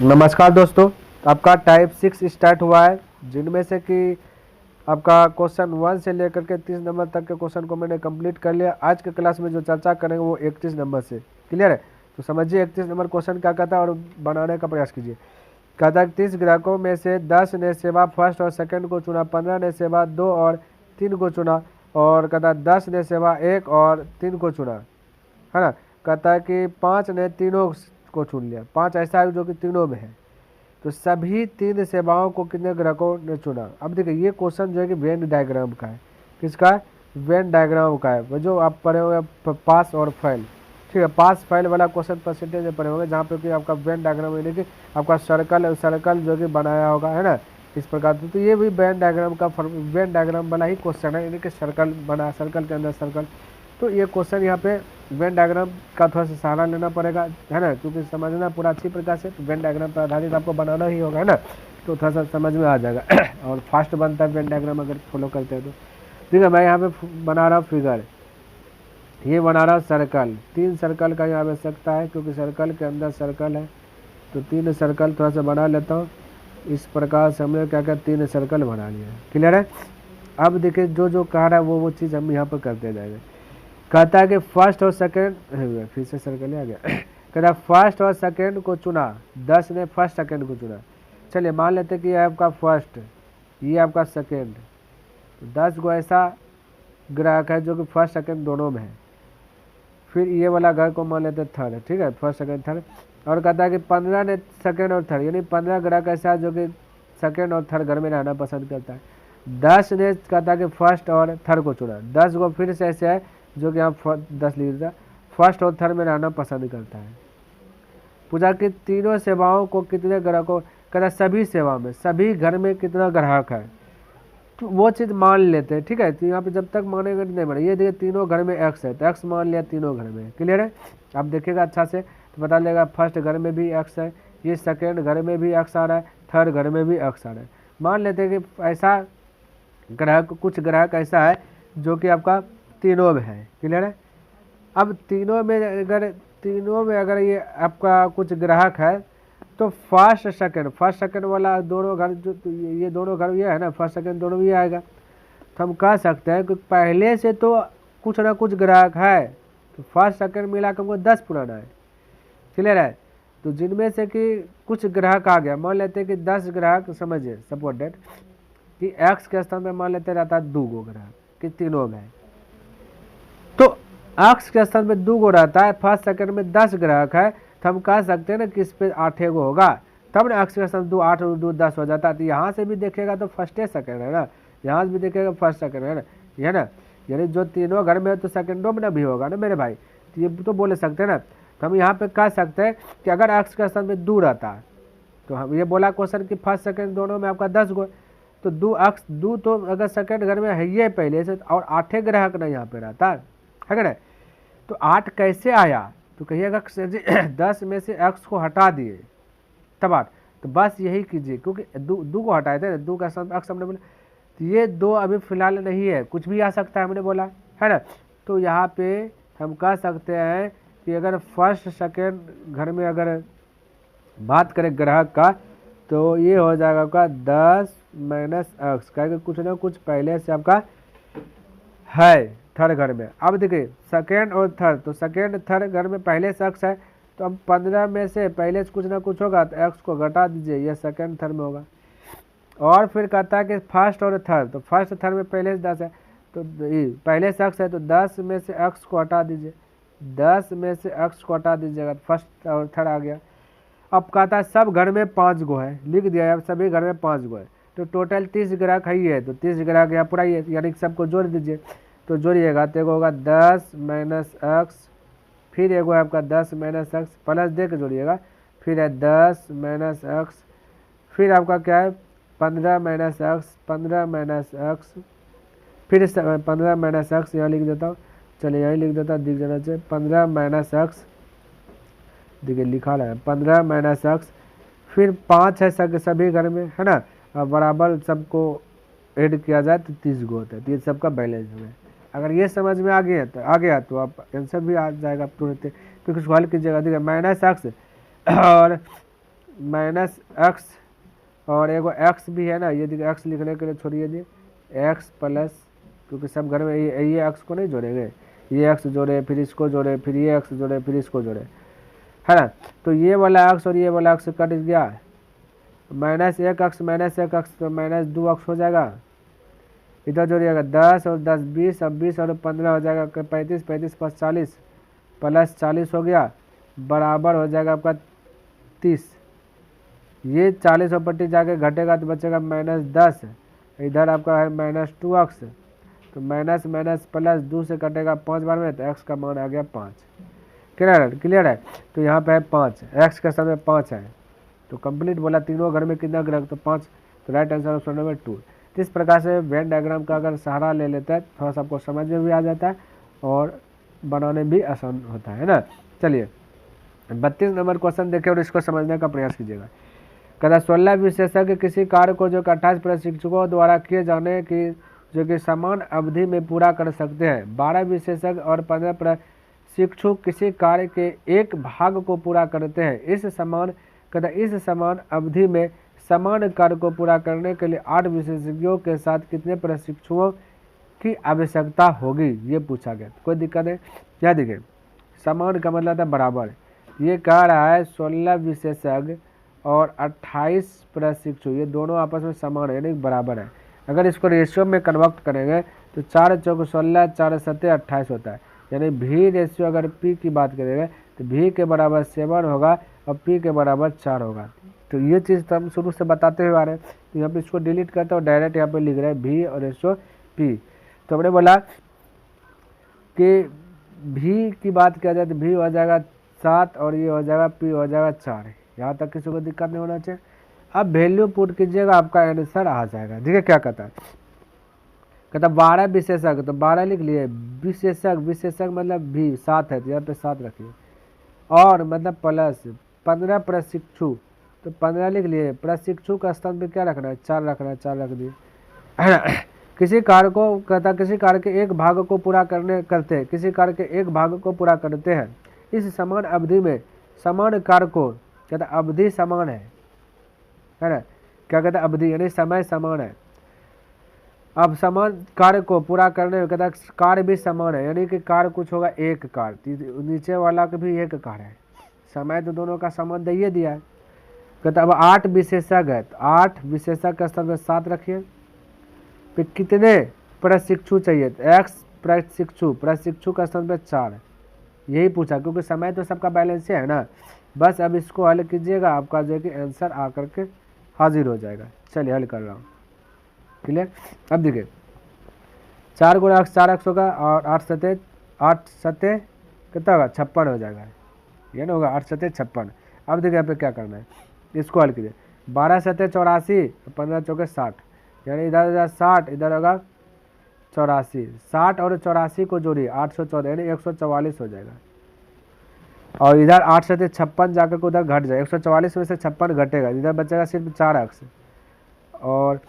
नमस्कार दोस्तों, आपका टाइप 6 स्टार्ट हुआ है, जिनमें से कि आपका क्वेश्चन 1 से लेकर के 30 नंबर तक के क्वेश्चन को मैंने कंप्लीट कर लिया। आज के क्लास में जो चर्चा करेंगे वो 31 नंबर से। क्लियर है? तो समझिए 31 नंबर क्वेश्चन क्या कहता है और बनाने का प्रयास कीजिए। कहता है 30 ग्राहकों में से 10 ने सेवा फर्स्ट और सेकंड को चुना, 15 ने सेवा 2 और 3 को चुना, और कहता है 10 ने सेवा 1 और 3 को चुना, है ना। कहता है कि 5 ने तीनों को चुन लिया, 5 ऐसा है जो कि तीनों में है। तो सभी 3 सेवाओं को कितने ग्राहकों ने चुना। अब देखिए ये क्वेश्चन जो है कि वेन डायग्राम का है। किसका? वेन डायग्राम का है, वो जो आप पढ़े होंगे पास और फेल। ठीक है, पास फेल वाला क्वेश्चन परसेंटेज में पढ़े होंगे, जहाँ पे कि आपका वेन डायग्राम यानी कि आपका सर्कल जो कि बनाया होगा, है ना, इस प्रकार से। तो ये भी वेन डायग्राम वाला ही क्वेश्चन है, यानी कि सर्कल के अंदर सर्कल। तो ये क्वेश्चन यहाँ पे वेन डायग्राम का थोड़ा सा सहारा लेना पड़ेगा, है ना, क्योंकि समझना पूरा अच्छी प्रकार से। तो वेन डायग्राम पर आधारित आपको बनाना ही होगा, है ना, तो थोड़ा सा समझ में आ जाएगा और फास्ट बनता है वेन डायग्राम अगर फॉलो करते हैं तो। ठीक है, मैं यहाँ पे बना रहा हूँ फिगर, ये बना रहा हूँ सर्कल। 3 सर्कल का यहाँ आवश्यकता है, क्योंकि सर्कल के अंदर सर्कल है। तो 3 सर्कल थोड़ा सा बना लेता हूँ। इस प्रकार से हमने क्या क्या 3 सर्कल बना लिया है। क्लियर है? अब देखिए जो जो कह रहा है वो चीज़ हम यहाँ पर करते जाएंगे। कहता है कि फर्स्ट और सेकंड, फिर से सर्कल आ गया कहता है फर्स्ट और सेकंड को चुना, 10 ने फर्स्ट सेकंड को चुना। चलिए मान लेते कि ये आपका फर्स्ट, ये आपका सेकंड, तो 10 को ऐसा ग्राहक है जो कि फर्स्ट सेकंड दोनों में है। फिर ये वाला घर को मान लेते थर्ड, ठीक है, फर्स्ट सेकंड थर्ड। और कहता है कि 15 ने सेकंड और थर्ड, यानी 15 ग्राहक ऐसा है जो कि सेकंड और थर्ड घर में रहना पसंद करता है। 10 ने कहता है कि फर्स्ट और थर्ड को चुना, 10 को फिर से ऐसे है जो कि आप 10 लिख दिया, फर्स्ट और थर्ड में रहना पसंद करता है। पूछा कि तीनों सेवाओं को कितने ग्राहकों, कहता सभी सेवा में, सभी घर में कितना ग्राहक है, तो वो चीज़ मान लेते हैं। ठीक है, तो यहाँ पे जब तक मानेगा नहीं माने। ये देखिए तीनों घर में एक्स है, तो एक्स मान लिया तीनों घर में। क्लियर है? आप देखिएगा अच्छा से तो पता लगेगा फर्स्ट घर में भी एक्स है, ये सेकेंड घर में भी एक्स आ रहा है, थर्ड घर में भी एक्स आ रहा है। मान लेते हैं कि ऐसा ग्राहक, कुछ ग्राहक ऐसा है जो कि आपका तीनों में है। क्लियर है? अब तीनों में अगर ये आपका कुछ ग्राहक है, तो फर्स्ट सेकंड वाला दोनों घर, जो ये दोनों घर ये है ना, फर्स्ट सेकंड दोनों भी आएगा। तो हम कह सकते हैं कि पहले से तो कुछ ना कुछ ग्राहक है, तो फर्स्ट सेकंड मिला के हमको 10 पुराना है। क्लियर है? तो जिनमें से कि कुछ ग्राहक आ गया, मान लेते हैं कि 10 ग्राहक, समझिए सपोर्टेड कि एक्स के स्थान पर मान लेते रहता है 2 गो ग्राहक, कि तीनों में है। तो एक्स के स्थान में 2 गो रहता है, फर्स्ट सेकंड में 10 ग्राहक है, तो हम कह सकते हैं ना कि इस पे 8 गो होगा, तब ना एक्स के स्थान 2 8 और 2 10 हो जाता है। तो यहाँ से भी देखेगा तो फर्स्ट सेकंड है ना, यहाँ से भी देखेगा फर्स्ट सेकंड है ना, ये ना, यानी जो तीनों घर में है तो सेकंडों में ना भी होगा ना मेरे भाई। तो ये तो बोले सकते हैं ना। तो हम यहाँ पे कह सकते हैं कि अगर एक्स के स्थान में 2 रहता है, तो हम ये बोला क्वेश्चन कि फर्स्ट सेकंड दोनों में आपका 10 गो, तो 2 तो अगर सेकंड घर में है ये पहले से, और 8 ग्राहक ना यहाँ पे रहता है क्या ना। तो 8 कैसे आया, तो कहिएगा 10 में से एक्स को हटा दिए तब 8। तो बस यही कीजिए, क्योंकि 2 को हटाए थे ना, 2 का एक्स हमने बोला। तो ये 2 अभी फिलहाल नहीं है, कुछ भी आ सकता है हमने बोला, है ना। तो यहाँ पे हम कह सकते हैं कि अगर फर्स्ट सेकेंड घर में अगर बात करें ग्राहक का, तो ये हो जाएगा आपका 10 माइनस एक्स, क्या कुछ ना कुछ पहले से आपका है थर्ड घर में। अब देखिए सेकेंड और थर्ड, तो सेकेंड थर्ड घर में पहले से एक्स है, तो अब 15 में से पहले से कुछ ना कुछ होगा, तो एक्स को घटा दीजिए, ये सेकेंड थर्ड में होगा। और फिर कहता है कि फर्स्ट और थर्ड, तो फर्स्ट थर्ड में पहले से 10 है, तो पहले से एक्स है, तो 10 में से एक्स को हटा दीजिए, 10 में से एक्स को हटा दीजिएगा, फर्स्ट और थर्ड आ गया। अब कहता है सब घर में 5 गो है, लिख दिया, अब सभी घर में 5 गो है, तो टोटल 30 ग्राहक है ही है, तो 30 ग्राहक यहाँ पूरा ही है, यानी सबको जोड़ दीजिए। तो जोड़िएगा तो एगो होगा 10 माइनस एक्स, फिर एगो है आपका 10 माइनस एक्स, प्लस दे के जोड़िएगा, फिर है 10 माइनस एक्स, फिर आपका क्या है 15 माइनस एक्स, 15 माइनस एक्स, फिर 15 माइनस एक्स यहाँ लिख देता हूँ, चलिए यहाँ लिख देता हूँ, दिख जाना चाहिए 15 माइनस एक्स, देखिए लिखा रहा है 15 माइनस एक्स, फिर 5 है सभी घर में, है ना, और बराबर सबको ऐड किया जाए तो 30 गो होता है। तो ये सबका बैलेंस है। अगर ये समझ में आ गया तो आप आंसर भी आ जाएगा तुरंत, क्योंकि उसको हल कीजिएगा। देखिए माइनस एक्स और माइनस एक्स और एगो एक्स भी है ना, ये देखिए एक्स लिखने के लिए छोड़िए जी, एक्स प्लस, क्योंकि सब घर में ये एक्स को नहीं जोड़ेंगे, ये एक्स जोड़े फिर इसको जोड़े फिर ये एक्स जोड़े फिर इसको जोड़े, है ना। तो ये वाला एक्स और ये वाला एक्स कट गया, माइनस एक एक्स तो माइनस 2 एक्स हो जाएगा। इधर जोड़िएगा 10 और 10 20, अब 20 और 15 हो जाएगा 35, 35 + 40 प्लस 40 हो गया, बराबर हो जाएगा आपका 30। ये 40 और पट्टी जाके घटेगा तो बचेगा -10, इधर आपका है -2x, तो माइनस माइनस प्लस 2 से कटेगा 5 बार में, तो x का मान आ गया 5। क्लियर है। तो यहाँ पे है 5, x का समय 5 है, तो कंप्लीट बोला तीनों घर में कितना ग्रह, तो 5, तो राइट आंसर ऑप्शन नंबर 2। इस प्रकार से वेन डायग्राम का अगर सहारा ले लेता है थोड़ा सा आपको समझ में भी आ जाता है और बनाने भी आसान होता है ना। चलिए 32 नंबर क्वेश्चन देखिए और इसको समझने का प्रयास कीजिएगा। कहता 16 विशेषज्ञ किसी कार्य को जो 28 प्रशिक्षकों द्वारा किए जाने की जो कि समान अवधि में पूरा कर सकते हैं, 12 विशेषज्ञ और 15 प्रशिक्षक किसी कार्य के एक भाग को पूरा करते हैं। इस समान अवधि में समान कार्य को पूरा करने के लिए 8 विशेषज्ञों के साथ कितने प्रशिक्षुओं की आवश्यकता होगी, ये पूछा गया। कोई दिक्कत है? क्या देखिए समान का मतलब था बराबर, ये कह रहा है 16 विशेषज्ञ और 28 प्रशिक्षु, ये दोनों आपस में समान है यानी बराबर है। अगर इसको रेशियो में कन्वर्ट करेंगे तो 4 चौक 16, 4 सत्ते 28 होता है, यानी भी रेशियो अगर पी की बात करेंगे तो भी के बराबर 7 होगा और पी के बराबर 4 होगा। तो ये चीज़ तो हम शुरू से बताते हुए आ रहे हैं, तो यहाँ पे इसको डिलीट करते हैं और डायरेक्ट यहाँ पे लिख रहे हैं भी और रेशियो पी। तो हमने बोला कि भी की बात किया जाए तो भी हो जाएगा 7 और ये हो जाएगा पी हो जाएगा 4, यहाँ तक किसी को दिक्कत नहीं होना चाहिए। अब वैल्यू पुट कीजिएगा, आपका आंसर आ जाएगा। देखिए क्या कहता है, कहता 12 विशेषज्ञ, तो 12 लिख लिए, विशेषज्ञ मतलब भी 7 है तो यहाँ पे 7 रखिए, और मतलब प्लस 15 प्रशिक्षु, तो 15 लिख लिए, प्रशिक्षु का स्थान पे क्या रखना है 4 रखना है, 4 रख दिए। किसी कार्य को कहता किसी कार्य के एक भाग को पूरा करते हैं, किसी कार्य के एक भाग को पूरा करते हैं इस समान अवधि में समान कार्य को, कहता अवधि समान है ना, क्या कहता है अवधि यानी समय समान है। अब समान कार्य को पूरा करने में कहता कार्य भी समान है, यानी कि कार्य कुछ होगा एक कार्य, नीचे वाला का भी एक कार्य है, समय तो दोनों का समान दे दिया है। कहता अब 8 विशेषज्ञ है, तो 8 विशेषज्ञ का स्थान पर 7 रखिए, फिर कितने प्रशिक्षु चाहिए, तो x प्रशिक्षु का स्थान पर 4, यही पूछा क्योंकि समय तो सबका बैलेंस है ना। बस अब इसको हल कीजिएगा, आपका जो है कि आंसर आकर के हाजिर हो जाएगा। चलिए हल कर रहा हूँ, क्लियर। अब देखिए 4 गुणा x 4x होगा और 8 सत्ते कितना होगा 56 हो जाएगा, ये ना होगा 8 सत्ते 56। अब देखिए यहाँ पे क्या करना है, इसको हल कीजिए, 12 सत्ते 84, 15 चौके 60, यानी इधर 60 इधर होगा 84, 60 और 84 को जोड़िए 814 यानी 144 हो जाएगा, और इधर 8 से 56 जाकर के उधर घट जाए, 144 में से 56 घटेगा, इधर बचेगा सिर्फ 4x, और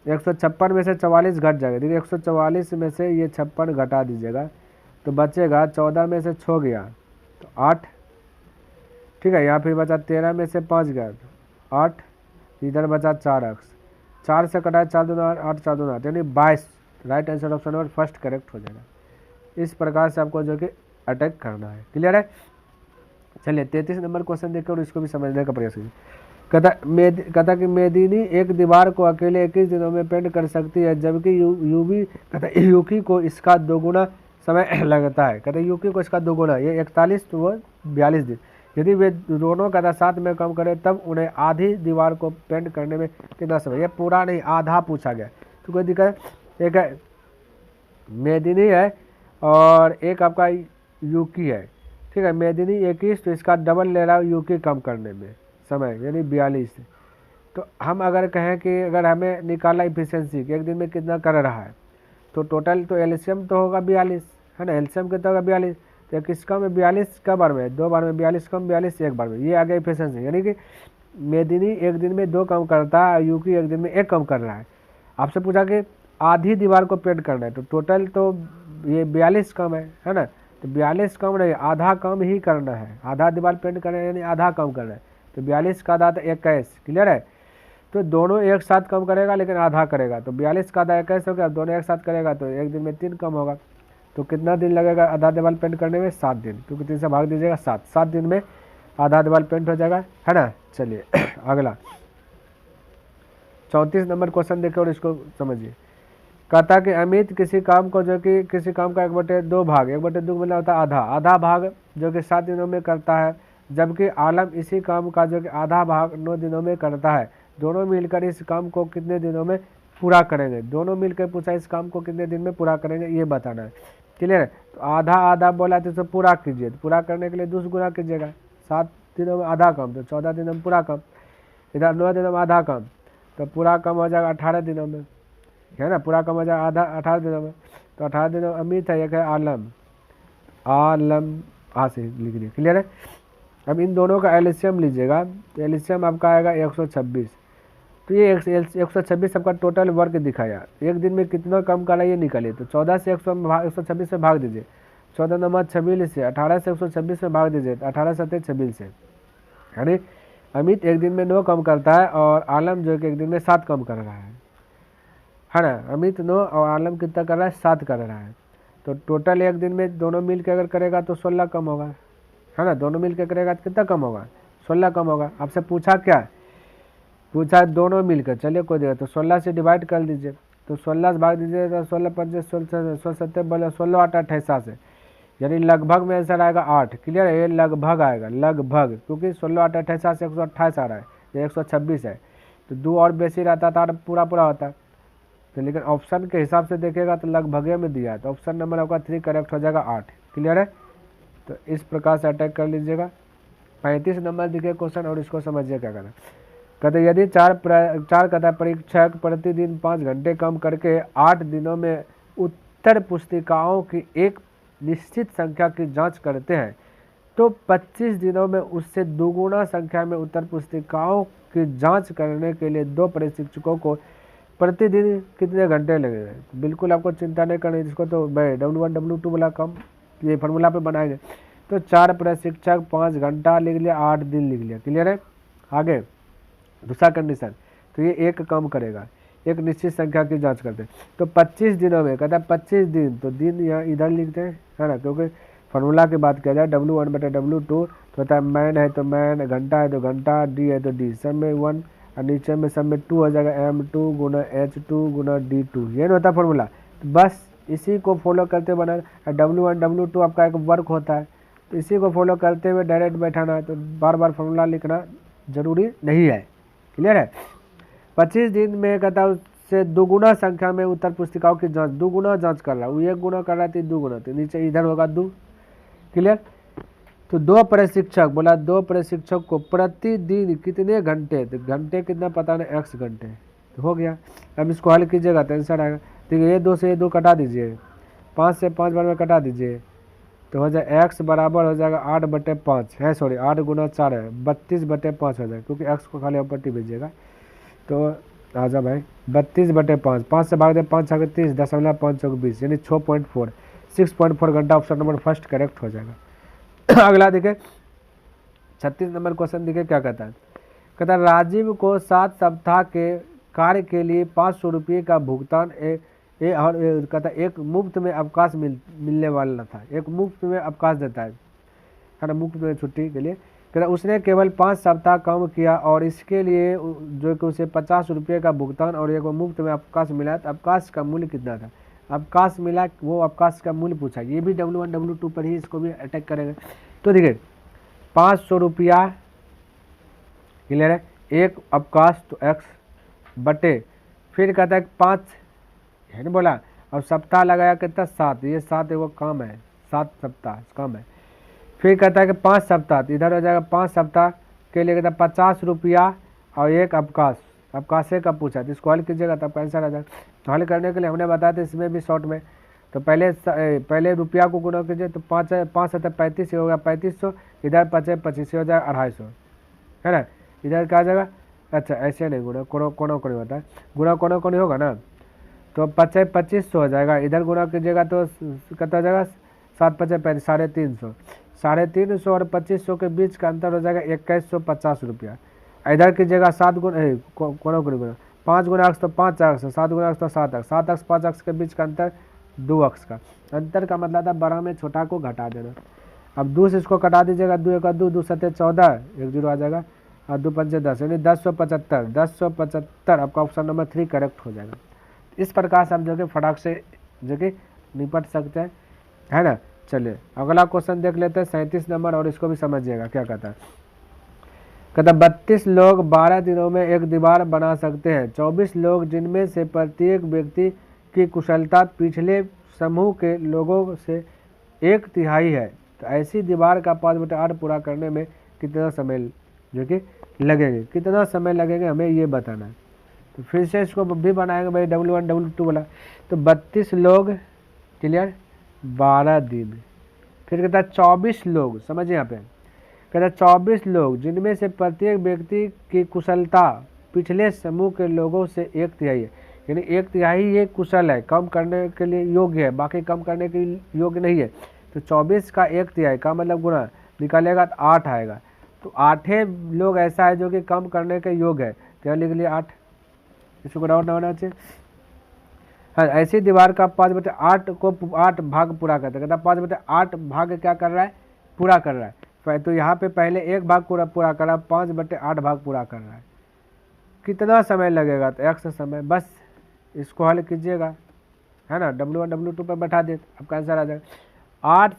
156 में से 44 घट जाएगा, देखिए 144 में से ये 56 घटा दीजिएगा तो बचेगा 14 में से 6 गया तो 8, ठीक है। यहाँ फिर बचा 13 में से 5 गया तो 8, इधर बचा 4x, 4 से कटा 4 दूना 8, 4 दूना 8 यानी 22, right answer option number first correct हो जाएगा। इस प्रकार से आपको जो कि अटैक करना है, क्लियर है। चलिए 33 नंबर क्वेश्चन देखकर और इसको भी समझने का प्रयास कीजिए। कहता कि मेदिनी एक दीवार को अकेले 21 दिनों में पेंट कर सकती है, जबकि यूकी को इसका 2 गुना समय लगता है। कहता यूकी को इसका 2 गुना, ये 41 तो वो 42 दिन, यदि वे दोनों कहता साथ में काम करें तब उन्हें आधी दीवार को पेंट करने में कितना समय, ये पूरा नहीं आधा पूछा गया। तो कोई दिक्कत, एक है मेदिनी है और एक आपका यूकी है, ठीक है। मेदिनी 21 तो इसका डबल ले रहा है यूकी कम करने में समय यानी 42। तो हम अगर कहें कि अगर हमें निकालना इफिशिएंसी कि एक दिन में कितना कर रहा है, तो टोटल तो एलसीएम तो होगा 42 है ना, एलसीएम कितना होगा 42, तो किसका में 42 का बार में 2 बार में 42 कम 42 एक बार में, ये आ गया इफिशिएंसी, यानी कि मेदिनी एक दिन में 2 कम करता है, यूकी एक दिन में 1 कम कर रहा है। आपसे पूछा कि आधी दीवार को पेंट करना है, तो टोटल तो ये 42 कम है ना, तो 42 कम नहीं आधा कम ही करना है, आधा दीवार पेंट करना है यानी आधा कम करना है, तो 42 का आधा 21, क्लियर है। तो दोनों एक साथ कम करेगा लेकिन आधा करेगा, तो 42 का आधा 21 हो गया, दोनों एक साथ करेगा तो एक दिन में 3 कम होगा। तो कितना दिन लगेगा आधा डेवलपमेंट करने में? 7 दिन, क्योंकि 3 से भाग दीजिएगा 7 दिन में आधा डेवलपमेंट हो जाएगा, है ना। चलिए अगला 34 नंबर क्वेश्चन देखिए और इसको समझिए। कहता कि अमित किसी काम को जो कि किसी काम का 1/2 भाग, 1/2 मतलब होता है आधा, आधा भाग जो कि 7 दिनों में करता है, जबकि आलम इसी काम का जो कि आधा भाग 9 दिनों में करता है। दोनों मिलकर इस काम को कितने दिनों में पूरा करेंगे? दोनों मिलकर पूछा इस काम को कितने दिन में पूरा करेंगे, ये बताना है, क्लियर है। तो आधा आधा बोला तो इसे पूरा कीजिए, तो पूरा करने के लिए 2 गुना कीजिएगा, 7 दिनों में आधा काम तो 14 दिनों में पूरा काम, इधर 9 दिनों में आधा काम, तो पूरा कम हो जाएगा 18 दिनों में, है ना। पूरा कम हो जाएगा आधा 18 दिनों में। तो 18 दिनों में अमित है, एक है आलम, आलम आ से लिख लिया, क्लियर है। अब इन दोनों का एलसीएम लीजिएगा, तो एलसीएम आपका आएगा 126। तो ये 126 आपका टोटल वर्क दिखाया, एक दिन में कितना कम करा ये निकालिए। तो 14 से 126 से भाग दीजिए, 14 नंबर 26 से, 18 से 126 में भाग दीजिए, 18 7 26 से, यानी अमित एक दिन में 9 कम करता है और आलम जो कि एक दिन में 7 कम कर रहा है ना। अमित 9 और आलम कितना कर रहा है? 7 कर रहा है। तो टोटल एक दिन में दोनों मिल के अगर करेगा तो 16 कम होगा, है ना। दोनों मिल के करेगा तो कितना कम होगा? 16 कम होगा। आपसे पूछा क्या? पूछा दोनों मिलकर, चलिए कोई देगा, तो 16 से डिवाइड कर दीजिए, तो 16 से भाग दीजिए, तो 16 5 16 7 बोले 16 8 28 से, यानी लगभग में आंसर आएगा 8, क्लियर है। ये लगभग आएगा, लगभग, क्योंकि 16 8 28 से 128 आ रहा है, ये 126 है, तो 2 और बेसी रहता था पूरा पूरा होता। तो लेकिन ऑप्शन के हिसाब से देखेगा तो लगभग में दिया है, तो ऑप्शन नंबर आपका 3 करेक्ट हो जाएगा, 8, क्लियर है। तो इस प्रकार से अटैक कर लीजिएगा। 35 नंबर दिखे क्वेश्चन और इसको समझिए क्या करना। कहते यदि चार कहता परीक्षक प्रतिदिन 5 घंटे कम करके 8 दिनों में उत्तर पुस्तिकाओं की एक निश्चित संख्या की जांच करते हैं, तो 25 दिनों में उससे दोगुना संख्या में उत्तर पुस्तिकाओं की जांच करने के लिए 2 प्रशिक्षकों को प्रतिदिन कितने घंटे लगेंगे? तो बिल्कुल आपको चिंता नहीं करनी, जिसको तो भाई W1 W2 वाला कम ये फार्मूला पे बनाएंगे। तो 4 प्रशिक्षक 5 घंटा लिख लिया, 8 दिन लिख लिया, क्लियर है। आगे दूसरा कंडीशन, तो ये एक कम करेगा, एक निश्चित संख्या की जांच करते हैं, तो 25 दिनों में, कहता है 25 दिन, तो दिन यहाँ इधर लिखते हैं, है ना, क्योंकि फार्मूला की बात किया जाए W1 बटे W2, तो होता है मैन है तो मैन, घंटा है तो घंटा, डी है तो डी, सब में 1 और नीचे में सब में 2 हो जाएगा, M2 गुना H2 गुना D2, ये नहीं होता फार्मूला। तो बस इसी को फॉलो करते बना, W1 W2 आपका एक वर्क होता है, तो इसी को फॉलो करते हुए डायरेक्ट बैठाना है, तो बार बार फार्मूला लिखना जरूरी नहीं है, क्लियर है। 25 दिन में कहता है उससे दोगुना संख्या में उत्तर पुस्तिकाओं की जांच, दोगुना जांच कर रहा है, वो 1 गुना कर रहा है, 2 गुना, तो नीचे इधर होगा 2, क्लियर। तो 2 प्रशिक्षक, बोला 2 प्रशिक्षक को प्रतिदिन कितने घंटे, तो घंटे कितना पता नहीं, x घंटे, तो हो गया। अब इसको हल कीजिएगा तो आंसर आएगा, ठीक है। ये 2 से ये 2 कटा दीजिए, 5 से 5 बार में कटा दीजिए, तो हो जाए x बराबर हो जाएगा 8 बटे 5 है, सॉरी 8 गुना 4 है, 32 बटे 5 हो जाएगा, क्योंकि x को खाली पट्टी भेजिएगा। तो आजा भाई 32 बटे 5, 5 से भाग दे 5 छः 30, 10.5 चौक 20, यानी 6.4, 6.4 घंटा, ऑप्शन नंबर फर्स्ट करेक्ट हो जाएगा। अगला देखे 36 नंबर क्वेश्चन देखे क्या कहता है। कहता है राजीव को 7 सप्ताह के कार्य के लिए 500 रुपये का भुगतान और कहता है एक मुफ्त में अवकाश मिलने वाला था, एक मुफ्त में अवकाश देता है ना, मुफ्त में छुट्टी के लिए। कहता उसने केवल 5 सप्ताह काम किया और इसके लिए जो कि उसे 50 रुपये का भुगतान और एक मुफ्त में अवकाश मिला, तो अवकाश का मूल्य कितना था? अवकाश मिला, वो अवकाश का मूल्य पूछा, ये भी W1 W2 पर ही इसको भी अटैक करेंगे। तो देखिए 500 रुपया, क्लियर है, एक अवकाश तो x बटे, फिर कहता है 5 है ना बोला, और सप्ताह लगाया कितना 7, ये 7 एगो काम है, 7 सप्ताह काम है। फिर कहता है कि 5 सप्ताह, तो इधर हो जाएगा 5 सप्ताह के लिए कहता है 50 रुपया और एक अवकाश, अवकाशे का पूछा, तो इसको हल कीजिएगा तब तो आंसर आ जाएगा। तो हल करने के लिए हमने बताया था इसमें भी शॉर्ट में, तो पहले रुपया को गुना कीजिए, तो 5 7 35 हो गया 3500, इधर 5 25 हो जाएगा 250, है ना। इधर क्या आ जाएगा, अच्छा ऐसे नहीं गुना कोना होता है, गुना कोना होगा ना, तो 5 2500 हो जाएगा, इधर गुना कीजिएगा तो कितना हो जाएगा 7 5 35, 350, 350 और 2500 के बीच का अंतर हो जाएगा 2150 रुपया। इधर की जगह 7 गुना कोना को गुना 5 गुना अक्स तो 5 अक्स, 7 गुना अक्स तो 7 अक्स, 7 अक्स 5 अक्स के बीच का अंतर 2 अक्स का अंतर का मतलब था बड़ा में छोटा को घटा देना। अब 2 से इसको कटा दीजिएगा, 2 1 2, 2 7 14, 1 0 आ जाएगा और 2 5 10 यानी 1075 आपका ऑप्शन नंबर 3 करेक्ट हो जाएगा। इस प्रकार से हम जो कि फटाक से जो कि निपट सकते हैं, है ना। चलिए अगला क्वेश्चन देख लेते हैं 37 नंबर और इसको भी समझिएगा क्या कहता है। कहता 32 लोग 12 दिनों में एक दीवार बना सकते हैं। 24 लोग जिनमें से प्रत्येक व्यक्ति की कुशलता पिछले समूह के लोगों से 1/3 है, तो ऐसी दीवार का 5/8 पूरा करने में कितना समय जो कि लगेगा, कितना समय लगेगा हमें ये बताना है। तो फिर से इसको भी बनाएंगे भाई W1 W2 वाला। तो 32 लोग क्लियर 12 दिन, फिर कहता है 24 लोग, समझिए यहाँ पे कहता 24 लोग जिनमें से प्रत्येक व्यक्ति की कुशलता पिछले समूह के लोगों से 1/3 है, यानी 1/3 ये कुशल है, कम करने के लिए योग्य है, बाकी कम करने के लिए योग्य नहीं है। तो 24 का 1/3 का मतलब गुना निकालेगा तो 8 आएगा। तो 8 लोग ऐसा है जो कि कम करने के योग्य है, तो यहाँ लिख लिया 8, इसको डाउट ना होना चाहिए। हाँ, ऐसी दीवार का 5/8 को 8 भाग पूरा करता है। कहता 5/8 भाग क्या कर रहा है, पूरा कर रहा है। तो यहाँ पे पहले 1 भाग पूरा कर रहा है, 5/8 भाग पूरा कर रहा है। कितना समय लगेगा, तो x समय। बस इसको हल कीजिएगा, है ना, W1 W2 पर बैठा दे, आपका आंसर आ जाएगा। 8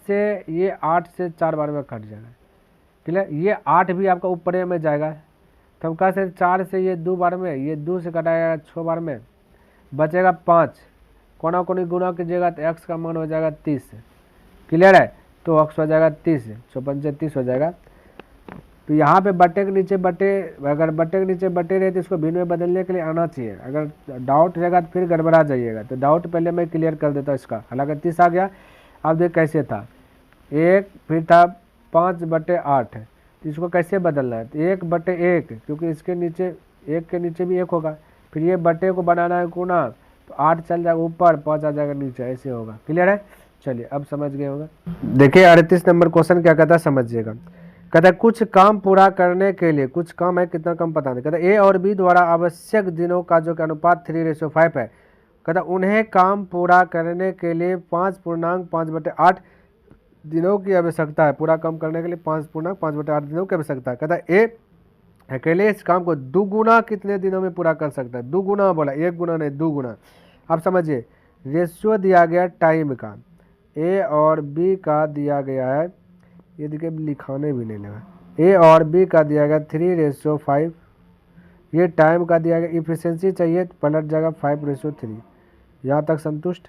से 4 बार में कट जाएगा, क्लियर। ये 8 भी आपका ऊपर में जाएगा, तो हम कहा से 4 से ये 2 बार में, ये 2 से कटाएगा 6 बार में, बचेगा 5। कोना कोनी गुना कीजिएगा तो x का मान हो जाएगा 30, क्लियर है। तो x हो जाएगा 30, 6 30 हो जाएगा। तो यहाँ पे बटे के नीचे बटे, अगर बटे के नीचे बटे रहे तो इसको भिन्न में बदलने के लिए आना चाहिए। अगर डाउट रहेगा तो फिर गड़बड़ा जाइएगा, तो डाउट पहले मैं क्लियर कर देता हूँ इसका। हालांकि 30 आ गया। अब देख कैसे था, 1 फिर था 5/8, तो इसको कैसे बदलना है, तो 1/1, क्योंकि इसके नीचे 1 के नीचे भी 1 होगा, फिर ये बटे को बनाना है गुना, तो 8 चल जाएगा ऊपर, 5 आ जाएगा नीचे, ऐसे होगा, क्लियर है। चलिए अब समझ गए होगा। देखिए 38 नंबर क्वेश्चन क्या कहता है, समझिएगा। कहता है कुछ काम पूरा करने के लिए, कुछ काम है, कितना काम पता नहीं, कहता है A और B द्वारा आवश्यक दिनों का जो कि अनुपात 3:5 है। कहता है उन्हें काम पूरा करने के लिए 5.5/8 दिनों की आवश्यकता है। पूरा काम करने के लिए 5.5/8 दिनों की आवश्यकता है। कहता है A अकेले इस काम को 2 गुना कितने दिनों में पूरा कर सकता है। 2 गुना बोला, 1 गुना नहीं, 2 गुना। अब समझिए, रेशियो दिया गया टाइम का, A और B का दिया गया है, ये देखिए लिखाने भी नहीं लगा, A और B का दिया गया 3:5, ये टाइम का दिया गया, इफिशिएंसी चाहिए तो पलट जाएगा 5:3। यहाँ तक संतुष्ट।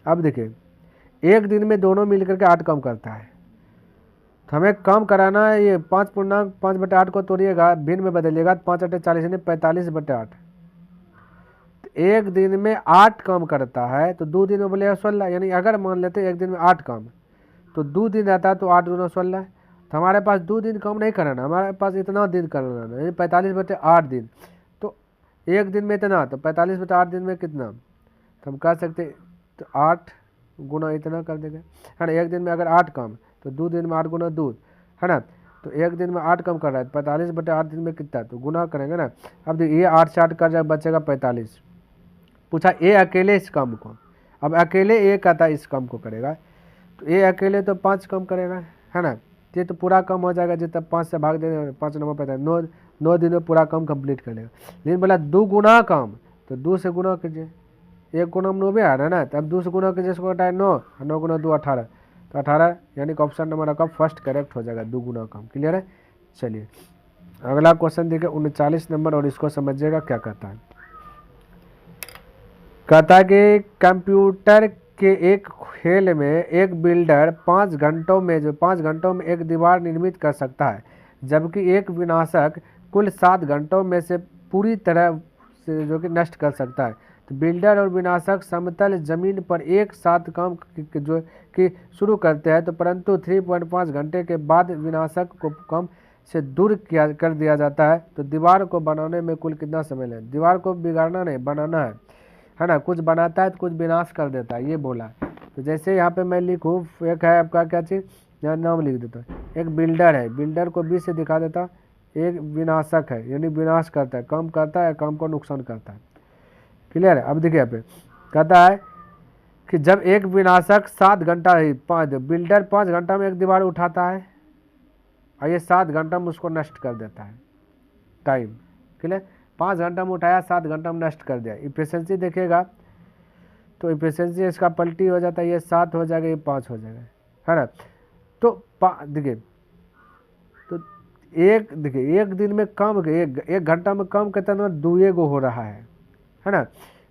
अब देखिए एक दिन में दोनों मिलकर के 8 काम करता है, तो हमें कम कराना है। ये 5.5/8 को तोड़िएगा, भिन्न में बदलिएगा, 5/8 यानी 45/8। तो एक दिन में 8 काम करता है, तो 2 दिन में बोलेगा 16, यानी अगर मान लेते एक दिन में 8 काम, तो 2 दिन रहता है, तो 8 दूना 16। तो हमारे पास 2 दिन कम नहीं कराना, हमारे पास इतना दिन कराना है, 45/8 दिन। तो एक दिन में इतना, तो 45/8 दिन में कितना, तो हम कह सकते, तो 8 गुना इतना कर देंगे, है ना। एक दिन में अगर 8 काम, तो 2 दिन में 8 गुना 2, है ना। तो एक दिन में 8 काम कर रहा है, 45/8 दिन में कितना, तो गुना करेंगे ना। अब देखिए ये 8 से 8 कर जाए, बचेगा 45। पूछा ए अकेले इस काम को, अब अकेले ए कहता है इस काम को करेगा, तो ए अकेले तो 5 काम करेगा, है ना। ये तो पूरा काम हो जाएगा, जितना 5 से भाग देंगे, 5 नंबर पता है, 9 दिन में पूरा काम कंप्लीट कर लेगा। लेकिन बोला 2 गुना काम, तो 2 से गुना कीजिए, 1 गुना 9 भी आ रहा है ना, तो अब 2 से गुना कीजिए, इसको घटाए 9, 9 गुना 2 18, तो 18 यानी कि ऑप्शन नंबर आपका फर्स्ट करेक्ट हो जाएगा, 2 गुना काम, क्लियर है। चलिए अगला क्वेश्चन देखिए 39 नंबर और इसको समझिएगा क्या कहता है। कहता है कि कंप्यूटर के एक खेल में एक बिल्डर 5 घंटों में एक दीवार निर्मित कर सकता है, जबकि एक विनाशक कुल 7 घंटों में से पूरी तरह से जो कि नष्ट कर सकता है। तो बिल्डर और विनाशक समतल जमीन पर एक साथ काम जो कि शुरू करते हैं, तो परंतु 3.5 घंटे के बाद विनाशक को काम से दूर कर दिया जाता है। तो दीवार को बनाने में कुल कितना समय लगे। दीवार को बिगाड़ना नहीं, बनाना है ना। कुछ बनाता है तो कुछ विनाश कर देता है, ये बोला। तो जैसे यहाँ पे मैं लिखूँ, एक है आपका क्या चीज़, यहाँ नाम लिख देता हूँ। एक बिल्डर है, बिल्डर को बी से दिखा देता। एक विनाशक है, यानी विनाश करता है, काम करता है, काम को नुकसान करता है। क्लियर है। अब देखिए यहाँ पे कहता है कि जब एक विनाशक 7 घंटा ही बिल्डर 5 घंटा में एक दीवार उठाता है और ये 7 घंटा में उसको नष्ट कर देता है टाइम। क्लियर। 5 घंटा में उठाया, 7 घंटा में नष्ट कर दिया। इफिशियंसी देखेगा तो इफिशियंसी इसका पलटी हो जाता है, ये 7 हो जाएगा, ये 5 हो जाएगा, है ना। तो देखिए, तो देखिए एक दिन में कम, एक घंटा में कम कितना 2 गो हो रहा है ना।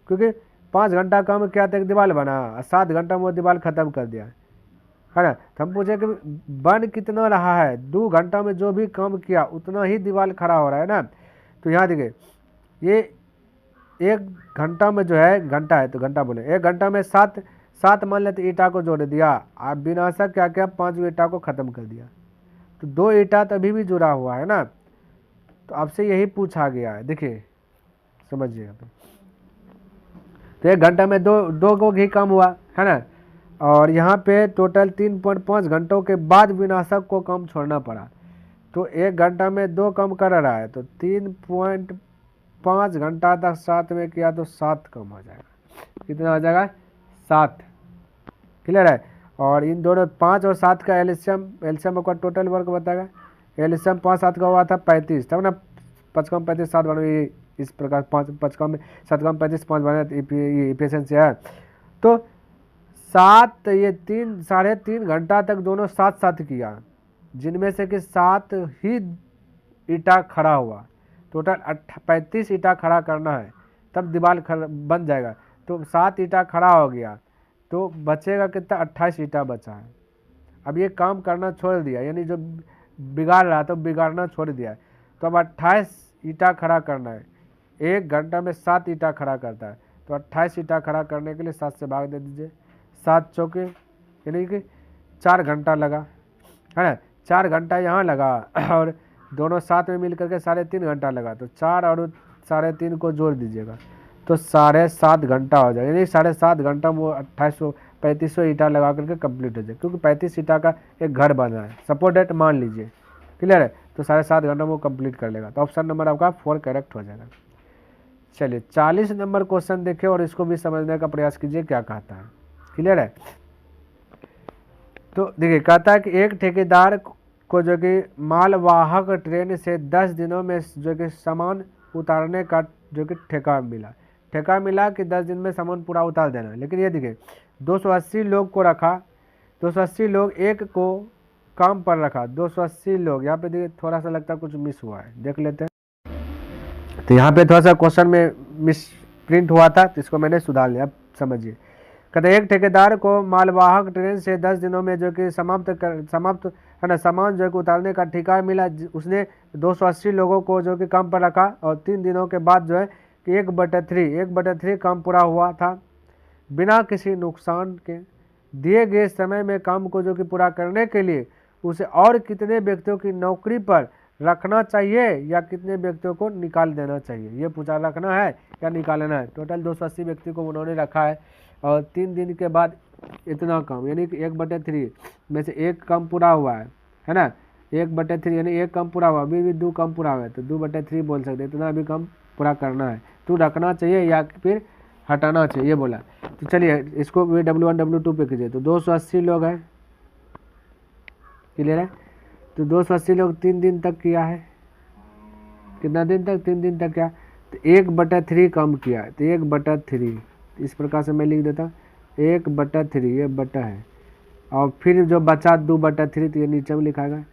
क्योंकि 5 घंटा कम किया तो एक दीवार बना, 7 घंटा में वो दीवार खत्म कर दिया, है ना। तो हम पूछे कि बन कितना रहा है, 2 घंटा में जो भी काम किया उतना ही दीवार खड़ा हो रहा है ना। तो यहाँ देखिए ये 1 घंटा में जो है, घंटा है तो घंटा बोले, 1 घंटा में 7 मान लेते ईटा को जोड़ दिया, आप विनाशक क्या क्या 5 ईटा को खत्म कर दिया, तो 2 ईटा तो अभी भी जुड़ा हुआ है ना। तो आपसे यही पूछा गया है, देखिए समझिएगा। तो 1 घंटा में दो को ही काम हुआ, है ना। और यहाँ पे टोटल 3.5 घंटों के बाद विनाशक को काम छोड़ना पड़ा। तो 1 घंटा में 2 कम कर रहा है, तो 3.5 घंटा तक 7 में किया तो 7 कम हो जाएगा। कितना हो जाएगा? 7। क्लियर है। और इन दोनों 5 और 7 का एलसीएम का टोटल वर्क बताएगा। एलसीएम 5 7 का हुआ था 35, तब ना 5 कम 35 7 बने, इस प्रकार 5 कम 7 कम 35 5 बने, इफिशिएंसी है। तो 7 ये 3.5 घंटा तक दोनों साथ साथ किया, जिनमें से कि 7 ही ईटा खड़ा हुआ। टोटल 35 ईटा खड़ा करना है, तब दीवार बन जाएगा। तो 7 ईटा खड़ा हो गया, तो बचेगा कितना? 28 ईटा बचा है। अब ये काम करना छोड़ दिया, यानी जो बिगाड़ रहा तो बिगाड़ना छोड़ दिया है। तो अब 28 ईटा खड़ा करना है। 1 घंटा में 7 ईटा खड़ा करता है, तो 28 ईटा खड़ा करने के लिए 7 से भाग दे दीजिए। 7 चौके यानी कि 4 घंटा लगा, है ना। 4 घंटा यहाँ लगा और दोनों साथ में मिल करके 3.5 घंटा लगा। तो 4 और 3.5 को जोड़ दीजिएगा तो 7.5 घंटा हो जाएगा। यानी 7.5 घंटा में वो 3500 ईटा लगा करके कंप्लीट हो जाए, क्योंकि 35 ईटा का एक घर बन रहा है, सपोर्ट डेट मान लीजिए। क्लियर है। तो 7.5 घंटा में वो कंप्लीट कर लेगा। तो ऑप्शन नंबर आपका 4 करेक्ट हो जाएगा। चलिए 40 नंबर क्वेश्चन देखिए और इसको भी समझने का प्रयास कीजिए क्या कहता है। क्लियर है। तो देखिए कहता है कि एक ठेकेदार को जो कि मालवाहक ट्रेन से 10 दिनों में जो कि सामान उतारने का जो कि ठेका मिला कि 10 दिन में सामान पूरा उतार देना। लेकिन ये देखिए 280 लोग को रखा, 280 लोग एक को काम पर रखा, 280 लोग। यहाँ पे देखिए थोड़ा सा लगता है कुछ मिस हुआ है, देख लेते हैं। तो यहाँ पे थोड़ा सा क्वेश्चन में मिस प्रिंट हुआ था, तो इसको मैंने सुधार लिया। अब समझिए कहते एक ठेकेदार को मालवाहक ट्रेन से 10 दिनों में जो कि समाप्त है ना सामान जो कि उतारने का ठेका मिला। उसने 280 लोगों को जो कि काम पर रखा और 3 दिनों के बाद जो है कि 1/3 काम पूरा हुआ था बिना किसी नुकसान के। दिए गए समय में काम को जो कि पूरा करने के लिए उसे और कितने व्यक्तियों की नौकरी पर रखना चाहिए या कितने व्यक्तियों को निकाल देना चाहिए, ये पूछा। रखना है या निकालना है। टोटल 280 व्यक्ति को उन्होंने रखा है और 3 दिन के बाद इतना काम, यानी कि 1/3 में से 1 काम पूरा हुआ है ना। 1/3 यानी 1 काम पूरा हुआ, अभी भी 2 काम पूरा हुआ है, तो 2/3 बोल सकते हैं। इतना अभी काम पूरा करना है, तो रखना चाहिए या फिर हटाना चाहिए, ये बोला। तो चलिए इसको भी W1 W2 पे कीजिए। तो 280 लोग हैं, क्लियर है। तो 280 लोग 3 दिन तक किया है, कितना दिन तक? 3 दिन तक किया। तो 1/3 कम किया है, तो 1/3 इस प्रकार से मैं लिख देता हूँ 1/3, ये बटा है। और फिर जो बचा 2/3 तो ये नीचे में लिखाएगा,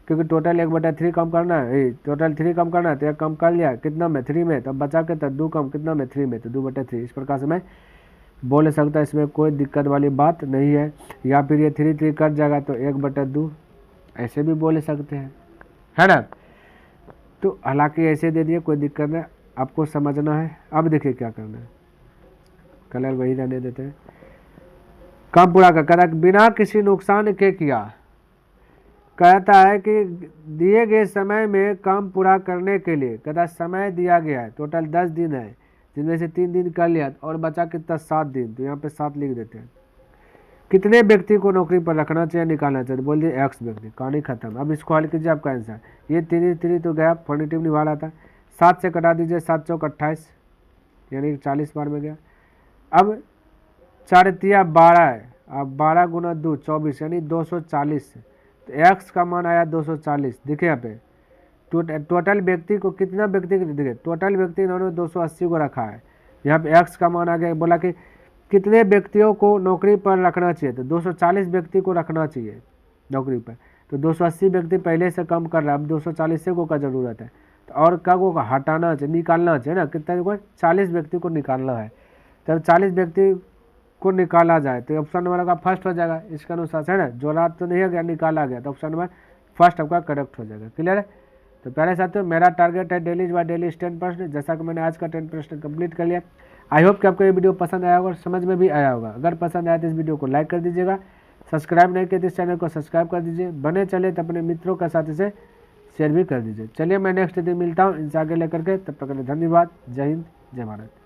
क्योंकि टोटल 1/3 कम करना है, टोटल 3 कम करना है। तो 1 कम कर लिया कितना में? 3 में। तब बचा के तब 2 कम कितना में? 3 में। तो 2/3 इस प्रकार से मैं बोल सकता, इसमें कोई दिक्कत वाली बात नहीं है। या फिर ये 3 कट जाएगा तो 1/2 ऐसे भी बोल सकते हैं, है ना। तो हालांकि ऐसे दे दिए, कोई दिक्कत नहीं, आपको समझना है। अब देखिए क्या करना है, कलर वही रहने देते हैं। काम पूरा कर बिना किसी नुकसान के किया। कहता है कि दिए गए समय में काम पूरा करने के लिए कहता समय दिया गया है, टोटल 10 दिन है, जिनमें से 3 दिन कर लिया और बचा कितना? 7 दिन। तो यहाँ पे 7 लिख देते हैं। कितने व्यक्ति को नौकरी पर रखना चाहिए निकालना चाहिए, तो बोल दिए एक्स व्यक्ति, कहानी खत्म। अब इसको हल कीजिए, आपका आंसर ये 3 तो गया, पॉजिटिव निभा रहा था, 7 से कटा दीजिए, 7 चौक 28 यानी 40 बार में गया। अब 4 तिया 12 है, अब 12 गुना 2 24 यानी 240, तो एक्स का मान आया 240। देखिए यहाँ पे टोटल व्यक्ति को कितना व्यक्ति देखिए, टोटल व्यक्ति इन्होंने 280 को रखा है, यहाँ पे एक्स का मान आ गया। बोला कि कितने व्यक्तियों को नौकरी पर रखना चाहिए, तो 240 व्यक्ति को रखना चाहिए नौकरी पर, तो 280 व्यक्ति पहले से कम कर रहा है, अब 240 को का ज़रूरत है, तो और का को हटाना चाहिए, निकालना चाहिए ना, कितना को 40 व्यक्ति को निकालना है। तब 40 व्यक्ति को निकाला जाए तो ऑप्शन नंबर का फर्स्ट हो जाएगा, इसका अनुसार है ना, जोड़ा तो नहीं हो गया, निकाला गया, तो ऑप्शन नंबर फर्स्ट आपका करेक्ट हो जाएगा। क्लियर है। तो प्यारे साथियों, मेरा टारगेट है डेली बाय डेली 10%, जैसा कि मैंने आज का 10% कंप्लीट कर लिया। आई होप कि आपको ये वीडियो पसंद आया होगा और समझ में भी आया होगा। अगर पसंद आया तो इस वीडियो को लाइक कर दीजिएगा, सब्सक्राइब नहीं किया तो इस चैनल को सब्सक्राइब कर दीजिए, बने चले तो अपने मित्रों के साथ इसे शेयर भी कर दीजिए। चलिए मैं नेक्स्ट दिन मिलता हूँ इनसे आगे लेकर के, तब तक के लिए धन्यवाद। जय हिंद, जय भारत।